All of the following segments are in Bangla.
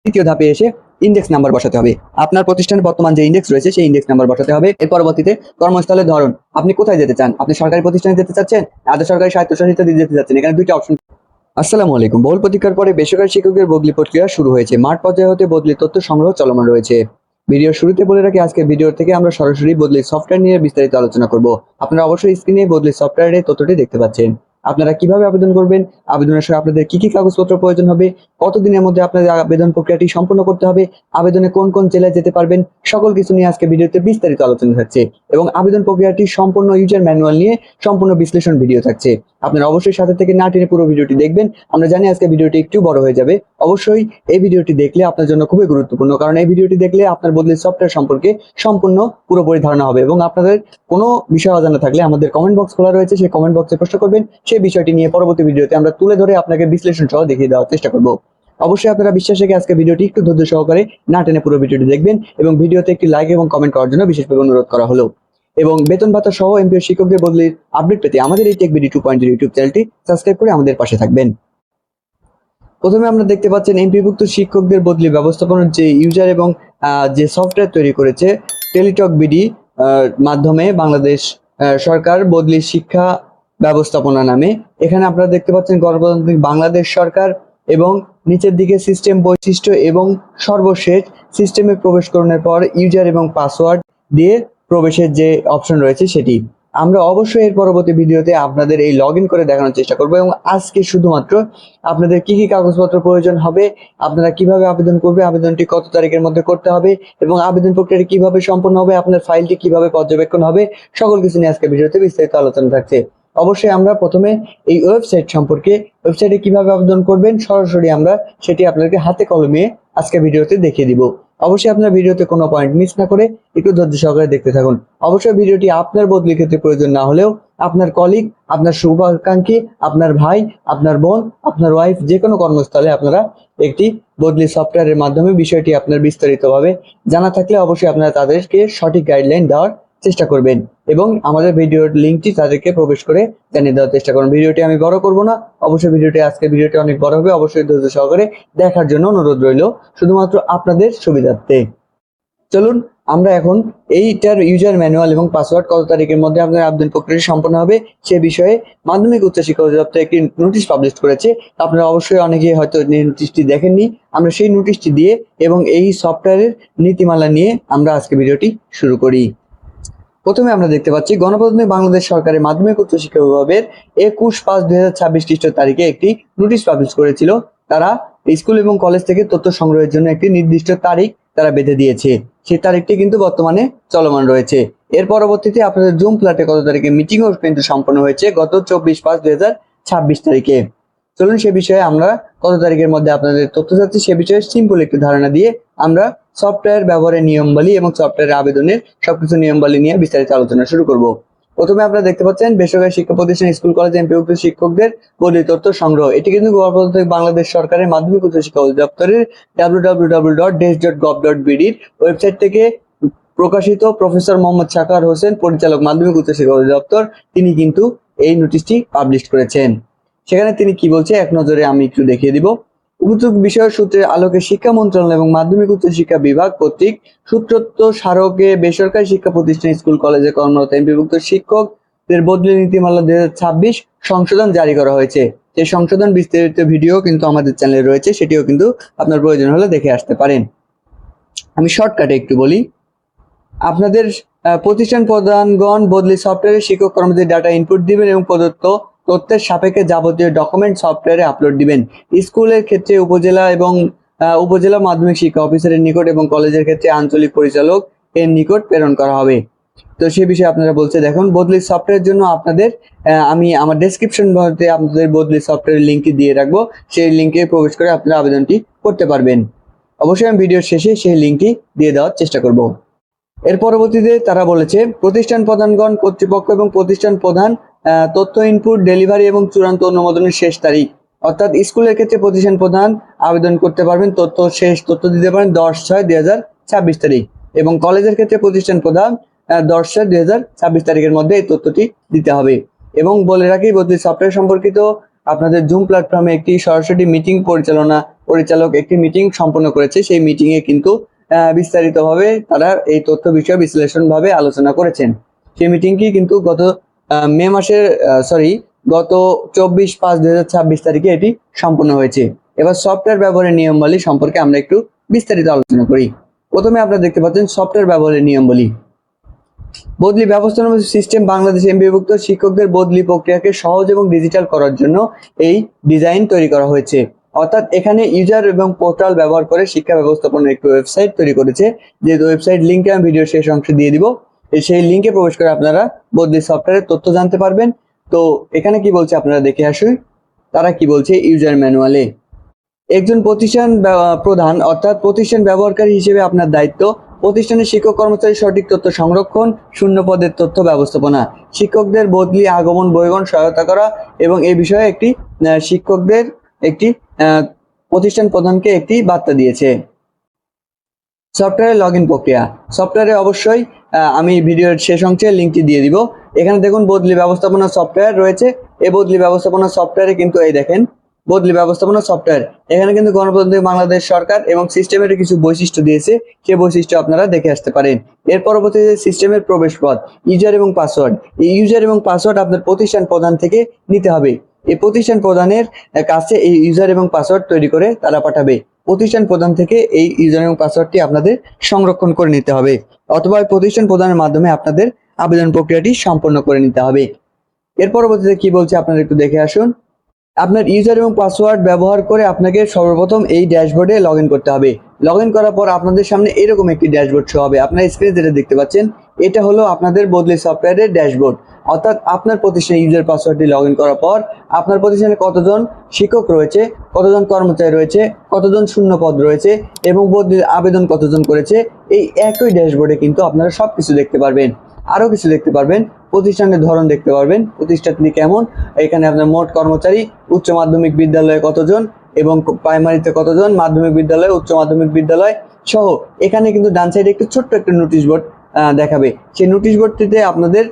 তৃতীয় ধাপে এসে ইন্ডেক্স নাম্বার বসাতে হবে। আপনার প্রতিষ্ঠানের বর্তমান যে ইন্ডেক্স রয়েছে সেই ইন্ডেক্স নাম্বার বসাতে হবে। এর পরবর্তীতে কর্মস্থলের ধরন, আপনি কোথায় যেতে চান, আপনি সরকারি প্রতিষ্ঠানে যেতে চাচ্ছেন, আধা সরকারি স্বায়ত্তশাসিত যেতে চাচ্ছেন, এখানে দুইটা অপশন। আসসালামু আলাইকুম। বহুল প্রতীক্ষার পরে বেসরকারি শিক্ষকদের বদলি প্রক্রিয়া শুরু হয়েছে। মাঠ পর্যায়ে হতে বদলির তথ্য সংগ্রহ চলমান রয়েছে। ভিডিওর শুরুতে বলে রাখি, আজকে ভিডিও থেকে আমরা সরাসরি বদলির সফটওয়্যার নিয়ে বিস্তারিত আলোচনা করব। আপনারা অবশ্যই স্ক্রিনে বদলির সফটওয়্যারের তথ্যটি দেখতে পাচ্ছেন। আপনারা কিভাবে আবেদন করবেন, আবেদনের সময় আপনাদের কি কি কাগজপত্র প্রয়োজন হবে, কতদিনের মধ্যে আপনাদের আবেদন প্রক্রিয়াটি সম্পূর্ণ করতে হবে, আবেদনে কোন কোন জেলায় যেতে পারবেন, সকল কিছু নিয়ে আজকে ভিডিওতে বিস্তারিত আলোচনা থাকছে এবং আবেদন প্রক্রিয়াটি সম্পূর্ণ ইউজার ম্যানুয়াল নিয়ে সম্পূর্ণ বিশ্লেষণ ভিডিও থাকছে। আপনারা অবশ্যই সাথে থেকে না টেনে পুরো ভিডিওটি দেখবেন। আমরা জানি আজকে ভিডিওটি একটু বড় হয়ে যাবে, অবশ্যই এই ভিডিওটি দেখলে আপনার জন্য খুবই গুরুত্বপূর্ণ, কারণ এই ভিডিওটি দেখলে আপনার বদলির সফটওয়্যার সম্পর্কে সম্পূর্ণ পুরোপুরি ধারণা হবে এবং আপনাদের কোনো বিষয় অজানা থাকলে আমাদের কমেন্ট বক্স খোলা রয়েছে, সেই কমেন্ট বক্সে প্রশ্ন করবেন। সেই বিষয়টি নিয়ে পরবর্তী ভিডিওতে আমরা তুলে ধরে আপনাকে বিশ্লেষণ সহ দেখিয়ে দেওয়ার চেষ্টা করব। অবশ্যই আপনারা বিশ্বাস রেখে আজকে ভিডিওটি একটু ধৈর্য সহকারে না টেনে পুরো ভিডিওটি দেখবেন এবং ভিডিওতে একটি লাইক এবং কমেন্ট করার জন্য বিশেষভাবে অনুরোধ করা হলো। এবং বেতন ভাতা সহ এমপিও শিক্ষকদের বদলির আপডেট পেতে আমাদের এই টেকবিডি 2.0 ইউটিউব চ্যানেলটি সাবস্ক্রাইব করে আমাদের পাশে থাকবেন। প্রথমে আমরা দেখতে পাচ্ছেন এমপিভুক্ত শিক্ষকদের বদলি ব্যবস্থাপনার যে ইউজার এবং যে সফটওয়্যার তৈরি করেছে টেলিটক বিডি মাধ্যমে বাংলাদেশ সরকার বদলি শিক্ষা ব্যবস্থাপনা নামে। এখানে আপনারা দেখতে পাচ্ছেন গণপ্রজাতন্ত্রী বাংলাদেশ সরকার এবং নিচের দিকে সিস্টেম বৈশিষ্ট্য এবং সর্বশেষ সিস্টেমে প্রবেশ করানোর পর ইউজার এবং পাসওয়ার্ড দিয়ে প্রবেশের যে অপশন রয়েছে সেটি। আমরা অবশ্যই এর পরবর্তী ভিডিওতে আপনাদের এই লগ ইন করে দেখানোর চেষ্টা করবো এবং আজকে শুধুমাত্র আপনাদের কি কি কাগজপত্র প্রয়োজন হবে, আপনারা কিভাবে আবেদন করবে, আবেদনটি কত তারিখের মধ্যে করতে হবে এবং আবেদন প্রক্রিয়াটি কিভাবে সম্পন্ন হবে, আপনার ফাইলটি কিভাবে পর্যবেক্ষণ হবে, সকল কিছু নিয়ে আজকে ভিডিওতে বিস্তারিত আলোচনা থাকছে। অবশ্যই আমরা প্রথমে এই ওয়েবসাইট সম্পর্কে, ওয়েবসাইটে কিভাবে আবেদন করবেন সরাসরি আমরা সেটি আপনাদেরকে হাতে কলমে আজকে ভিডিওতে দেখিয়ে দিব। অবশ্যই আপনার ভিডিওতে কোনো পয়েন্ট মিস না করে একটু ধৈর্য সহকারে দেখতে থাকুন। অবশ্যই ভিডিওটি আপনার বদলি ক্ষেত্রে প্রয়োজন না হলেও আপনার কলিগ, আপনার শুভাকাঙ্ক্ষী, আপনার ভাই, আপনার বোন, আপনার ওয়াইফ, যে কোনো কর্মস্থলে আপনারা একটি বদলি সফটওয়্যারের মাধ্যমে বিষয়টি আপনার বিস্তারিতভাবে জানা থাকলে অবশ্যই আপনারা তাদেরকে সঠিক গাইডলাইন দেওয়ার চেষ্টা করবেন এবং আমাদের ভিডিওর লিঙ্কটি তাদেরকে প্রবেশ করে জানিয়ে দেওয়ার চেষ্টা করুন। ভিডিওটি আমি বড় করব না, অবশ্যই ভিডিওটি অনেক বড় হবে, অবশ্যই ধৈর্য সহকারে দেখার জন্য অনুরোধ রইল, শুধুমাত্র আপনাদের সুবিধার্থে। চলুন আমরা এখন এইটার ইউজার ম্যানুয়াল এবং পাসওয়ার্ড কত তারিখের মধ্যে আপনার আবেদন প্রক্রিয়া সম্পন্ন হবে সে বিষয়ে মাধ্যমিক উচ্চ শিক্ষা অধিদপ্তর একটি নোটিশ পাবলিশ করেছে। আপনারা অবশ্যই অনেকেই হয়তো নোটিশটি দেখেননি। আমরা সেই নোটিশটি দিয়ে এবং এই সফটওয়্যারের নীতিমালা নিয়ে আমরা আজকে ভিডিওটি শুরু করি। প্রথমে আমরা দেখতে পাচ্ছি গণপ্রজাতন্ত্রী বাংলাদেশ সরকারের মাধ্যমিক উচ্চ শিক্ষা বিভাগের 21/5/2026 খ্রিস্ট তারিখে একটি নোটিশ পাবলিশ করেছিল। তারা স্কুল এবং কলেজ থেকে তথ্য সংগ্রহের জন্য একটি নির্দিষ্ট তারিখ তারা বেঁধে দিয়েছে। সেই তারিখটি কিন্তু বর্তমানে চলমান রয়েছে। এর পরবর্তীতে আপনাদের জুম ফ্ল্যাটে কত তারিখে মিটিংও কিন্তু সম্পন্ন হয়েছে গত 24/5/2026 তারিখে। চলুন সে বিষয়ে আমরা কত তারিখের মধ্যে আপনাদের তথ্য চাচ্ছি সে বিষয়ে সিম্পল একটু ধারণা দিয়ে আমরা সফটওয়্যার ব্যবহারের নিয়মাবলী এবং সফটওয়্যার আবেদনের সবকিছু নিয়মাবলী নিয়ে বিস্তারিত আলোচনা শুরু করব। প্রথমে আপনারা দেখতে পাচ্ছেন বেসরকারি শিক্ষা প্রতিষ্ঠান, স্কুল, কলেজ, এমপিভুক্ত শিক্ষকদের বদলি তথ্য সংগ্রহ। এটি কিন্তু গণপ্রজাতন্ত্রী বাংলাদেশ সরকারের মাধ্যমিক উচ্চ শিক্ষা অধিদপ্তরের www.des.gov.bd ওয়েবসাইট থেকে প্রকাশিত। প্রফেসর মোহাম্মদ সাখার হোসেন, পরিচালক, মাধ্যমিক উচ্চ শিক্ষা অধিদপ্তর, তিনি কিন্তু এই নোটিশটি পাবলিশ করেছেন। সেখানে তিনি কি বলছে এক নজরে আমি একটু দেখিয়ে দিব। উপযুক্ত বিষয় সূত্রের আলোকে শিক্ষা মন্ত্রণালয় এবং মাধ্যমিক উচ্চ শিক্ষা বিভাগ কর্তৃক সূত্রোক্ত স্মারকে বেসরকারি শিক্ষা প্রতিষ্ঠান, স্কুল, কলেজে কর্মরত এমপিভুক্ত শিক্ষকদের বদলি নীতিমালা 2026 সংশোধন জারি করা হয়েছে। এই সংশোধন বিস্তারিত ভিডিও কিন্তু আমাদের চ্যানেলে রয়েছে, সেটিও কিন্তু আপনার প্রয়োজন হলে দেখে আসতে পারেন। আমি শর্টকাটে একটু বলি। আপনাদের প্রতিষ্ঠান প্রধানগণ বদলি সফটওয়্যারে শিক্ষক কর্মচারী ডাটা ইনপুট দিবেন এবং প্রদত্ত তথ্যের সাপেক্ষে যাবতীয় ডকুমেন্ট সফটওয়্যারে আপলোড দিবেন। স্কুলের ক্ষেত্রে উপজেলা মাধ্যমিক শিক্ষা অফিসারের নিকট এবং কলেজের ক্ষেত্রে আঞ্চলিক পরিচালক এর নিকট প্রেরণ করা হবে। তো সেই বিষয়ে আপনারা বলছে দেখুন বদলি সফটওয়্যারের জন্য আপনাদের আমি আমার ডেসক্রিপশন বক্সে আপনাদের বদলি সফটওয়্যারের লিঙ্কটি দিয়ে রাখবো, সেই লিঙ্কে প্রবেশ করে আপনারা আবেদনটি করতে পারবেন। অবশ্যই আমি ভিডিওর শেষে সেই লিঙ্কটি দিয়ে দেওয়ার চেষ্টা করব। এর পরবর্তীতে তারা বলেছে প্রতিষ্ঠান প্রধানগণ কর্তৃপক্ষ এবং প্রতিষ্ঠান প্রধান তথ্য ইনপুট, ডেলিভারি এবং চূড়ান্ত অনুমোদনের শেষ তারিখ, অর্থাৎ স্কুলের ক্ষেত্রে প্রতিষ্ঠান প্রধান আবেদন করতে পারবেন, শেষ তথ্য দিতে পারেন 10/6/2026 তারিখ এবং কলেজের ক্ষেত্রে প্রতিষ্ঠান প্রধান 10/6/2026 তারিখের মধ্যে এই তথ্যটি দিতে হবে। এবং বলে রাখি বদলি সফটওয়্যার সম্পর্কিত আপনাদের জুম প্ল্যাটফর্মে একটি সরাসরি মিটিং পরিচালনা পরিচালক একটি মিটিং সম্পন্ন করেছে। সেই মিটিংয়ে কিন্তু বিস্তারিতভাবে তারা এই তথ্য বিষয় বিশ্লেষণভাবে আলোচনা করেছেন। সেই মিটিংটি কিন্তু গত 24/5/2026 তারিখে এটি সম্পন্ন হয়েছে। এবার সফটওয়্যার ব্যবহারের নিয়মাবলী সম্পর্কে আমরা একটু বিস্তারিত আলোচনা করি। প্রথমে আপনারা দেখতে পাচ্ছেন সফটওয়্যার ব্যবহারের নিয়মাবলী। বদলি ব্যবস্থাপনা সিস্টেম বাংলাদেশ এমপিওভুক্ত শিক্ষকদের বদলি প্রক্রিয়াকে সহজ এবং ডিজিটাল করার জন্য এই ডিজাইন তৈরি করা হয়েছে। অর্থাৎ এখানে ইউজার এবং পোর্টাল ব্যবহার করে শিক্ষা ব্যবস্থাপনার একটি ওয়েবসাইট তৈরি করেছে, যে ওয়েবসাইট লিঙ্কটা আমি ভিডিওর শেষ অংশে দিয়ে দিব। সেই লিঙ্কে প্রবেশ করে আপনারা বদলি সফটওয়্যারের তথ্য জানতে পারবেন। তো এখানে কি বলছে আপনারা দেখে আসুন। তারা কি বলছে ইউজার ম্যানুয়ালে, একজন প্রতিষ্ঠান প্রধান অর্থাৎ প্রতিষ্ঠান ব্যবহারকারী হিসেবে আপনার দায়িত্ব প্রতিষ্ঠানের শিক্ষক কর্মচারীর সঠিক তথ্য সংরক্ষণ, শূন্য পদের তথ্য ব্যবস্থাপনা, শিক্ষকদের বদলি আগমন বহিগমন সহায়তা করা এবং এই বিষয়ে একটি শিক্ষকদের একটি প্রতিষ্ঠান প্রধানকে একটি বার্তা দিয়েছে। সফটওয়্যারের লগ ইন প্রক্রিয়া। সফটওয়্যারে অবশ্যই আমি ভিডিওর শেষ অংশে লিঙ্কটি দিয়ে দিব। এখানে দেখুন বদলি ব্যবস্থাপনা সফটওয়্যার রয়েছে। এই বদলি ব্যবস্থাপনা সফটওয়্যারে কিন্তু এই দেখেন বদলি ব্যবস্থাপনা সফটওয়্যার, এখানে কিন্তু গণপ্রজাতন্ত্রী বাংলাদেশ সরকার এবং সিস্টেমের কিছু বৈশিষ্ট্য দিয়েছে, সেই বৈশিষ্ট্য আপনারা দেখে আসতে পারেন। এর পরবর্তীতে সিস্টেমের প্রবেশ পথ, ইউজার এবং পাসওয়ার্ড। এই ইউজার এবং পাসওয়ার্ড আপনার প্রতিষ্ঠান প্রধান থেকে নিতে হবে। এই প্রতিষ্ঠান প্রধানের কাছে এই ইউজার এবং পাসওয়ার্ড তৈরি করে তারা পাঠাবে। প্রতিষ্ঠান প্রধান থেকে এই ইউজার এবং পাসওয়ার্ডটি আপনাদের সংরক্ষণ করে নিতে হবে, অথবা প্রতিষ্ঠান প্রধানের মাধ্যমে আপনাদের আবেদন প্রক্রিয়াটি সম্পন্ন করে নিতে হবে। এর পরবর্তীতে কি বলছে আপনারা একটু দেখে আসুন। আপনার ইউজার এবং পাসওয়ার্ড ব্যবহার করে আপনাকে সর্বপ্রথম এই ড্যাশবোর্ডে লগ ইন করতে হবে। লগ ইন করার পর আপনাদের সামনে এরকম একটি ড্যাশবোর্ড শো হবে। আপনার স্ক্রিনে যেটা দেখতে পাচ্ছেন এটা হলো আপনাদের বদলি সফটওয়্যারের ড্যাশবোর্ড। অর্থাৎ আপনার প্রতিষ্ঠানে ইউজার পাসওয়ার্ডটি লগ ইন করার পর আপনার প্রতিষ্ঠানে কতজন শিক্ষক রয়েছে, কতজন কর্মচারী রয়েছে, কতজন শূন্য পদ রয়েছে এবং বদলির আবেদন কতজন করেছে, এই একই ড্যাশবোর্ডে কিন্তু আপনারা সব কিছু দেখতে পারবেন। আরও কিছু দেখতে পারবেন, প্রতিষ্ঠানের ধরন দেখতে পারবেন, প্রতিষ্ঠানটি কেমন, এখানে আপনার মোট কর্মচারী, উচ্চ মাধ্যমিক বিদ্যালয়ে কতজন এবং প্রাইমারিতে কতজন, মাধ্যমিক বিদ্যালয়, উচ্চ মাধ্যমিক বিদ্যালয় সহ এখানে কিন্তু ডান সাইডে একটু ছোট্ট একটা নোটিশ বোর্ড দেখাবে। সেই নোটিশ বোর্ডটিতে আপনাদের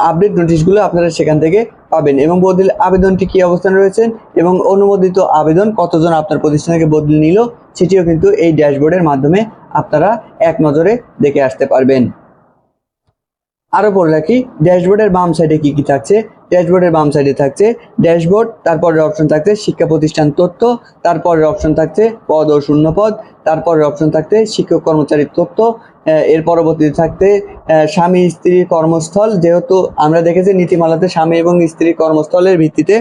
আপডেট নোটিশগুলো আপনারা সেখান থেকে পাবেন এবং বদলি আবেদনটি কী অবস্থানে রয়েছেন এবং অনুমোদিত আবেদন কতজন আপনার প্রতিষ্ঠানকে বদলি নিল সেটিও কিন্তু এই ড্যাশবোর্ডের মাধ্যমে আপনারা এক নজরে দেখে আসতে পারবেন। আরও বলে রাখি, ড্যাশবোর্ডের বাম সাইডে কি কি থাকছে। ড্যাশবোর্ডের বাম সাইডে থাকছে ড্যাশবোর্ড, তারপরের অপশন থাকছে শিক্ষা প্রতিষ্ঠান তথ্য, তারপরের অপশন থাকছে পদ ও শূন্য পদ, তারপরের অপশন থাকছে শিক্ষক কর্মচারীর তথ্য, এর পরবর্তীতে থাকতে স্বামী স্ত্রীর কর্মস্থল। যেহেতু আমরা দেখেছি নীতিমালাতে স্বামী এবং স্ত্রীর কর্মস্থলের ভিত্তিতে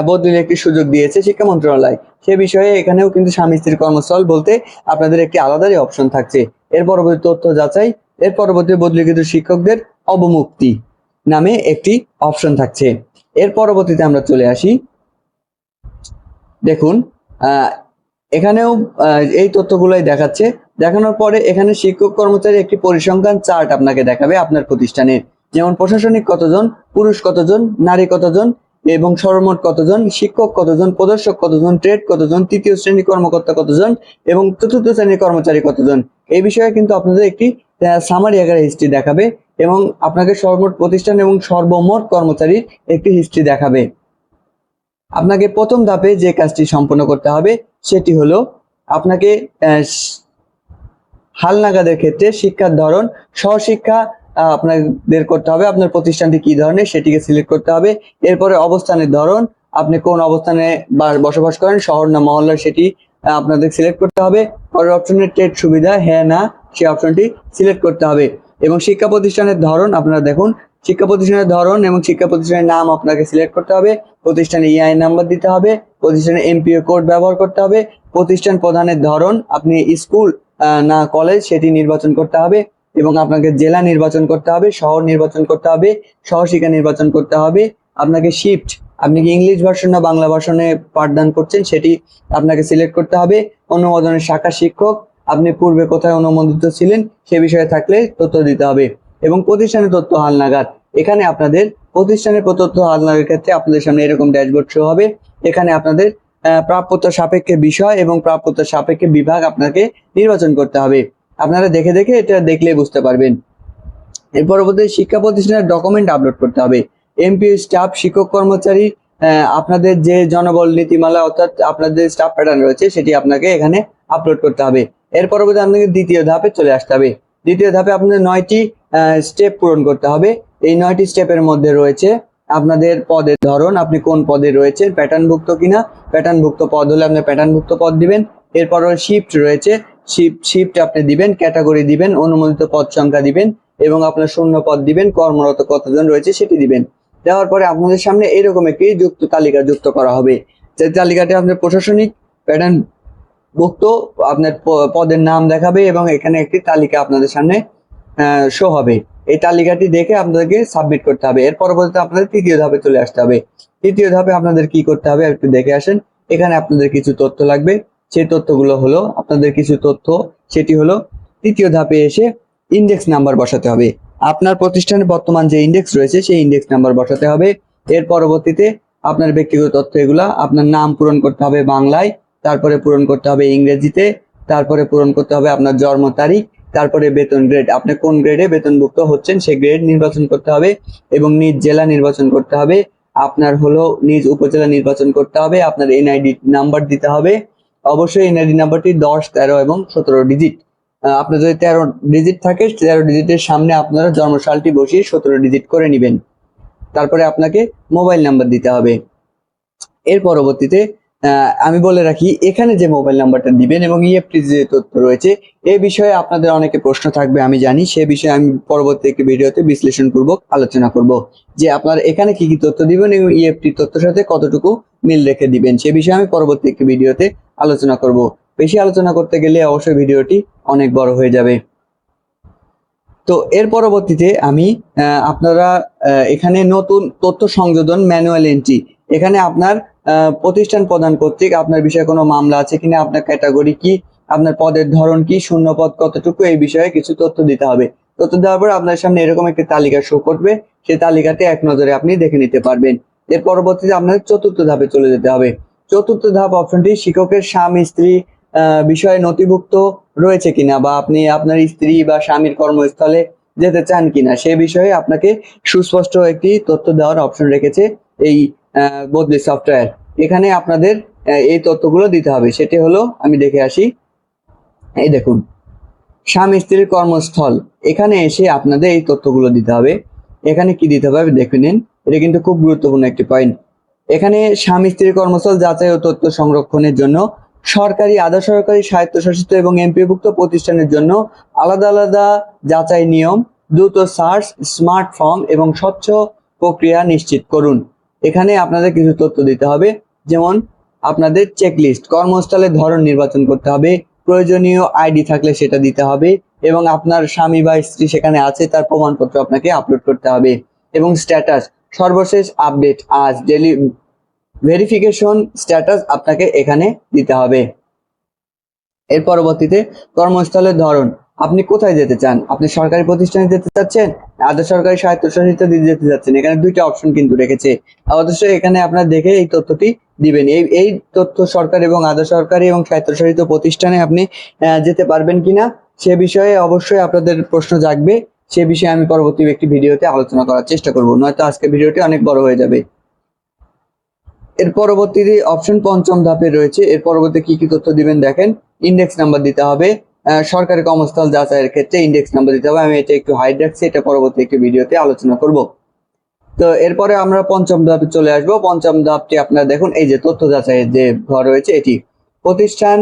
বদলির একটি সুযোগ দিয়েছে শিক্ষা মন্ত্রণালয়, সে বিষয়ে এখানেও কিন্তু স্বামী স্ত্রীর কর্মস্থল বলতে আপনাদের একটি আলাদাই অপশন থাকছে। এর পরবর্তী তথ্য যাচাই, এর পরবর্তী বদলিকৃত শিক্ষকদের অবমুক্তি নামে একটি অপশন থাকছে। এর পরবর্তীতে আমরা চলে আসি, দেখুন এখানেও এই তথ্যগুলোই দেখাচ্ছে। দেখানোর পরে এখানে শিক্ষক কর্মচারী একটি পরিসংখ্যান চার্ট আপনাকে দেখাবে আপনার প্রতিষ্ঠানের, যেমন প্রশাসনিক কতজন, পুরুষ কতজন, নারী কতজন এবং সর্বমোট কতজন, শিক্ষক কতজন, প্রদর্শক কতজন, ট্রেড কতজন, তৃতীয় শ্রেণী কর্মকর্তা কতজন এবং চতুর্থ শ্রেণীর কর্মচারী কতজন, এই বিষয়ে কিন্তু আপনাদের একটি সামারি আকারে হিস্ট্রি দেখাবে এবং আপনাকে সর্বমোট প্রতিষ্ঠান এবং সর্বমোট কর্মচারীর একটি হিস্ট্রি দেখাবে। আপনাকে প্রথম ধাপে যে কাজটি সম্পন্ন করতে হবে সেটি হলো আপনাকে হালনাগাদের ক্ষেত্রে শিক্ষার ধরন সহশিক্ষা আপনাদের করতে হবে। আপনার প্রতিষ্ঠানটি কি ধরনের সেটিকে সিলেক্ট করতে হবে। এরপরে অবস্থানের ধরন, আপনি কোন অবস্থানে বসবাস করেন, শহর না মহল্লা, সেটি আপনাদের সিলেক্ট করতে হবে। পরের অপশনে ট্রেড সুবিধা হ্যাঁ না সেই অপশনটি সিলেক্ট করতে হবে এবং শিক্ষা প্রতিষ্ঠানের ধরন আপনারা দেখুন, শিক্ষা প্রতিষ্ঠানের ধরন এবং শিক্ষা প্রতিষ্ঠানের নাম আপনাকে সিলেক্ট করতে হবে। প্রতিষ্ঠানে ইআই নাম্বার দিতে হবে, প্রতিষ্ঠানে এমপিও কোড ব্যবহার করতে হবে, প্রতিষ্ঠান প্রদানের ধরন আপনি স্কুল না কলেজ সেটি নির্বাচন করতে হবে এবং আপনাকে জেলা নির্বাচন করতে হবে, শহর নির্বাচন করতে হবে, সহশিক্ষা নির্বাচন করতে হবে। আপনাকে শিফট, আপনি কি ইংলিশ ভার্সন না বাংলা ভার্সনে পাঠদান করছেন সেটি আপনাকে সিলেক্ট করতে হবে। অনুমোদনের শাখা শিক্ষক, আপনি পূর্বে কোথায় অনুমোদিত ছিলেন সে বিষয়ে থাকলে তথ্য দিতে হবে এবং প্রতিষ্ঠানের তথ্য হালনাগাদ, এখানে আপনাদের প্রতিষ্ঠানের তথ্য হালনাগাদের ক্ষেত্রে আপনাদের সামনে এরকম ড্যাশবোর্ড শো হবে। এখানে আপনাদের প্রাপ্যতা সাপেক্ষে বিষয় এবং প্রাপ্যতা সাপেক্ষে বিভাগ আপনাকে নির্বাচন করতে হবে। আপনারা দেখে দেখে এটা দেখলে বুঝতে পারবেন। এর পরবর্তী শিক্ষা প্রতিষ্ঠানের ডকুমেন্ট আপলোড করতে হবে। এমপিও স্টাফ, শিক্ষক কর্মচারী আপনাদের যে জনবল নীতিমালা অর্থাৎ আপনাদের স্টাফ প্যাটার্ন রয়েছে সেটি আপনাকে এখানে আপলোড করতে হবে। এর পরবর্তী আপনাকে দ্বিতীয় ধাপে চলে আসতে হবে। দ্বিতীয় ধাপে আপনাদের 9টি স্টেপ পূরণ করতে হবে। এই 9টি স্টেপের মধ্যে রয়েছে আপনাদের পদের ধরন, আপনি কোন পদে রয়েছেন, প্যাটার্নভুক্ত কিনা, প্যাটার্নভুক্ত পদ হলে আপনি প্যাটার্নভুক্ত পদ দিবেন। এরপর শিফট রয়েছে, শিফট আপনি দিবেন, ক্যাটাগরি দিবেন, অনুমোদিত পদ সংখ্যা দিবেন এবং আপনার শূন্য পদ দিবেন, কর্মরত কতজন রয়েছে সেটি দিবেন। দেওয়ার পরে আপনাদের সামনে এরকম একটি তালিকা যুক্ত করা হবে। যে তালিকাটি আপনার প্রশাসনিক প্যাটার্নভুক্ত আপনার পদের নাম দেখাবে এবং এখানে একটি তালিকা আপনাদের সামনে শো হবে। এই তালিকাটি দেখে আপনাদেরকে সাবমিট করতে হবে। এর পরবর্তীতে আপনাদের তৃতীয় ধাপে চলে আসতে হবে। তৃতীয় ধাপে আপনাদের কি করতে হবে একটু দেখে আসেন। এখানে আপনাদের কিছু তথ্য লাগবে, সেই তথ্যগুলো হলো আপনাদের কিছু তথ্য, সেটি হলো তৃতীয় ধাপে এসে ইন্ডেক্স নাম্বার বসাতে হবে। আপনার প্রতিষ্ঠানের বর্তমান যে ইন্ডেক্স রয়েছে সেই ইন্ডেক্স নাম্বার বসাতে হবে। এর পরবর্তীতে আপনার ব্যক্তিগত তথ্য এগুলা, আপনার নাম পূরণ করতে হবে বাংলায়, তারপরে পূরণ করতে হবে ইংরেজিতে, তারপরে পূরণ করতে হবে আপনার জন্ম তারিখ, তারপরে বেতন গ্রেড, আপনি কোন গ্রেডে বেতনভুক্ত হচ্ছেন সেই গ্রেড নির্বাচন করতে হবে এবং নিজ জেলা নির্বাচন করতে হবে। আপনার হলো নিজ উপজেলা নির্বাচন করতে হবে। আপনার এনআইডি নাম্বার দিতে হবে। অবশ্যই এনআইডি নাম্বারটি 10, 13 এবং 17 ডিজিট। আপনার যদি 13 ডিজিট থাকে 13 ডিজিটের সামনে আপনারা জন্মসালটি বসিয়ে 17 ডিজিট করে নেবেন। তারপরে আপনাকে মোবাইল নাম্বার দিতে হবে। এর পরবর্তীতে আমি বলে রাখি, এখানে যে মোবাইল নাম্বারটা দিবেন এবং ইএফটি যে তথ্য রয়েছে এই বিষয়ে আপনাদের অনেকে প্রশ্ন থাকবে আমি জানি, সে বিষয়ে আমি পরবর্তী একটি ভিডিওতে বিশ্লেষণপূর্বক আলোচনা করব যে আপনার এখানে কি কি তথ্য দিবেন এবং ইএফটি তথ্যের সাথে কতটুকু মিল রেখে দিবেন, সে বিষয়ে আমি পরবর্তী একটি ভিডিওতে আলোচনা করব। বেশি আলোচনা করতে গেলে অবশ্যই ভিডিওটি অনেক বড় হয়ে যাবে। তো এর পরবর্তীতে আমি আপনারা এখানে নতুন তথ্য সংযোজন ম্যানুয়াল এন্ট্রি, এখানে আপনার প্রতিষ্ঠান প্রদান কর্তৃক আপনার বিষয়ে কোনো মামলা আছে কিনা, আপনার ক্যাটাগরি কি, আপনার পদের ধরন কি, শূন্য পদ কতটুকু, এই বিষয়ে কিছু তথ্য দিতে হবে। তথ্য দেওয়ার পর আপনার সামনে এরকম একটি তালিকা শো করবে, সেই তালিকাতে এক নজরে আপনি দেখে নিতে পারবেন। এর পরবর্তীতে আপনাদের চতুর্থ ধাপে চলে যেতে হবে। চতুর্থ ধাপ অপশনটি শিক্ষকের স্বামী স্ত্রী বিষয়ে নথিভুক্ত রয়েছে কিনা বা আপনি আপনার স্ত্রী বা স্বামীর কর্মস্থলে যেতে চান কিনা সে বিষয়ে আপনাকে সুস্পষ্ট একটি তথ্য দেওয়ার অপশন রেখেছে এই বদলি সফটওয়্যার। এখানে আপনাদের এই তথ্যগুলো দিতে হবে। সেটি হলো, আমি দেখে আসি, এই দেখুন স্বামী স্ত্রীর কর্মস্থল, এখানে এসে আপনাদের এই তথ্যগুলো দিতে হবে। এখানে কি দিতে হবে দেখে নিন, এটা কিন্তু খুব গুরুত্বপূর্ণ একটি পয়েন্ট। এখানে স্বামী স্ত্রীর কর্মস্থল যাচাই ও তথ্য সংরক্ষণের জন্য সরকারি, আধা সরকারি, স্বায়ত্তশাসিত এবং এমপিভুক্ত প্রতিষ্ঠানের জন্য আলাদা আলাদা যাচাই নিয়ম, দ্রুত সার্চ, স্মার্ট ফর্ম এবং স্বচ্ছ প্রক্রিয়া নিশ্চিত করুন। এখানে আপনাদের কিছু তথ্য দিতে হবে, যেমন আপনাদের চেকলিস্ট, কর্মস্থলের ধরন নির্বাচন করতে হবে, প্রয়োজনীয় আইডি থাকলে সেটা দিতে হবে এবং আপনার স্বামী বা স্ত্রী সেখানে আছে তার প্রমাণপত্র আপনাকে আপলোড করতে হবে এবং স্ট্যাটাস, সর্বশেষ আপডেট আজ, ডেলি ভেরিফিকেশন স্ট্যাটাস আপনাকে এখানে দিতে হবে। এর পরবর্তীতে কর্মস্থলের ধরন, আপনি কোথায় যেতে চান, আপনি সরকারি প্রতিষ্ঠানে যেতে চাচ্ছেন, আধা সরকারি স্বায়ত্তশাসিত যেতে চাচ্ছেন, এখানে দুইটা অপশন কিন্তু রেখেছে। অবশ্যই এখানে আপনার দেখে এই তথ্যটি দিবেন। এই তথ্য সরকার এবং আধা সরকারি এবং স্বায়ত্তশাসিত প্রতিষ্ঠানে আপনি যেতে পারবেন কিনা সে বিষয়ে অবশ্যই আপনাদের প্রশ্ন জাগবে। সে বিষয়ে আমি পরবর্তী একটি ভিডিওতে আলোচনা করার চেষ্টা করব, নয়তো আজকে ভিডিওটি অনেক বড় হয়ে যাবে। এর পরবর্তীতে অপশন পঞ্চম ধাপে রয়েছে। এর পরবর্তী কি কি তথ্য দিবেন দেখেন, ইন্ডেক্স নাম্বার দিতে হবে। সরকারি কর্মস্থল যাচাইয়ের ক্ষেত্রে ইন্ডেক্স নাম্বার দিতে হবে। আমি এটা একটু হাইড রাখছি, এটা পরবর্তী একটি ভিডিওতে আলোচনা করব। তো এরপরে আমরা পঞ্চম ধাপে চলে আসবো। পঞ্চম ধাপটি আপনারা দেখুন, এই যে তথ্য যাচাইয়ের যে ঘর রয়েছে এটি প্রতিষ্ঠান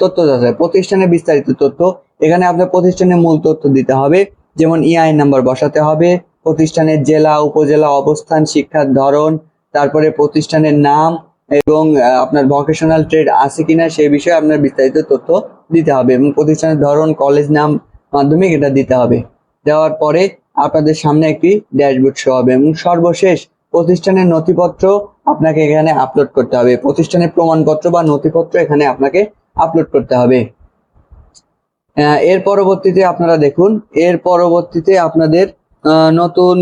তথ্য যাচাই, প্রতিষ্ঠানের বিস্তারিত তথ্য। এখানে আপনার প্রতিষ্ঠানের মূল তথ্য দিতে হবে, যেমন ইআই নাম্বার বসাতে হবে, প্রতিষ্ঠানের জেলা, উপজেলা, অবস্থান, শিক্ষার ধরন, তারপরে প্রতিষ্ঠানের নাম এবং আপনার ভোকেশনাল ট্রেড আছে কিনা সেই বিষয়ে আপনার বিস্তারিত তথ্য দিতে হবে এবং প্রতিষ্ঠানের ধরন, কলেজ নাম, মাধ্যমিক, এটা দিতে হবে। দেওয়ার পরে আপনাদের সামনে একটি ড্যাশবোর্ড শো হবে এবং সর্বশেষ প্রতিষ্ঠানের নথিপত্র আপনাকে এখানে আপলোড করতে হবে। প্রতিষ্ঠানের প্রমাণপত্র বা নথিপত্র এখানে আপনাকে আপলোড করতে হবে। এর পরবর্তীতে আপনারা দেখুন, এর পরবর্তীতে আপনাদের নতুন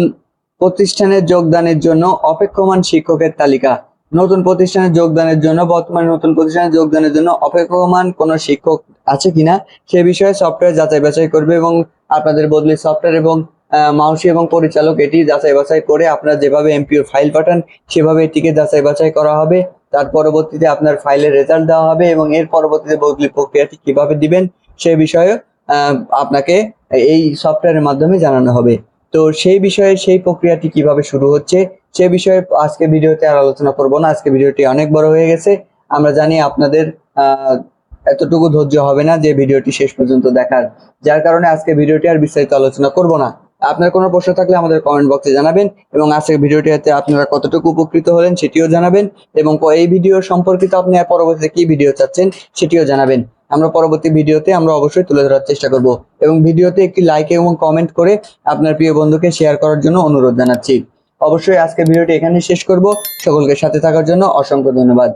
প্রতিষ্ঠানে যোগদানের জন্য অপেক্ষমান শিক্ষকের তালিকা। নতুন প্রতিষ্ঠানে যোগদানের জন্য, বর্তমানে নতুন প্রতিষ্ঠানে যোগদানের জন্য অপেক্ষমান কোনো শিক্ষক আছে কিনা সে বিষয়ে সফটওয়্যার যাচাই বাছাই করবে এবং আপনাদের বদলি সফটওয়্যার এবং মাউসি এবং পরিচালক এটি যাচাই বাছাই করে আপনারা যেভাবে এমপিও ফাইল পাঠান সেভাবে এটিকে যাচাই বাছাই করা হবে। তার পরবর্তীতে আপনার ফাইলের রেজাল্ট দেওয়া হবে এবং এর পরবর্তীতে বদলি প্রক্রিয়াটি কিভাবে দিবেন সে বিষয়ে আপনাকে এই সফটওয়্যারের মাধ্যমে জানানো হবে। তো সেই বিষয়ে সেই প্রক্রিয়াটি কিভাবে শুরু হচ্ছে সে বিষয়ে আজকে ভিডিওতে আর আলোচনা করব না। আজকে ভিডিওটি অনেক বড় হয়ে গেছে। আমরা জানি আপনাদের এতটুকু ধৈর্য হবে না যে ভিডিওটি শেষ পর্যন্ত দেখার, যার কারণে আজকে ভিডিওটি আর বিস্তারিত আলোচনা করব না। আপনার কোনো প্রশ্ন থাকলে আমাদের কমেন্ট বক্সে জানাবেন এবং আজকের ভিডিওটিতে আপনারা কতটুকু উপকৃত হলেন সেটিও জানাবেন এবং এই ভিডিও সম্পর্কিত আপনি পরবর্তীতে কি ভিডিও চাচ্ছেন সেটিও জানাবেন। আমরা পরবর্তী ভিডিওতে আমরা অবশ্যই তুলে ধরার চেষ্টা করব এবং ভিডিওতে একটি লাইক এবং কমেন্ট করে আপনার প্রিয় বন্ধুকে শেয়ার করার জন্য অনুরোধ জানাচ্ছি। অবশ্যই আজকে ভিডিওটি এখানে শেষ করব। সকলকে সাথে থাকার জন্য অসংখ্য ধন্যবাদ।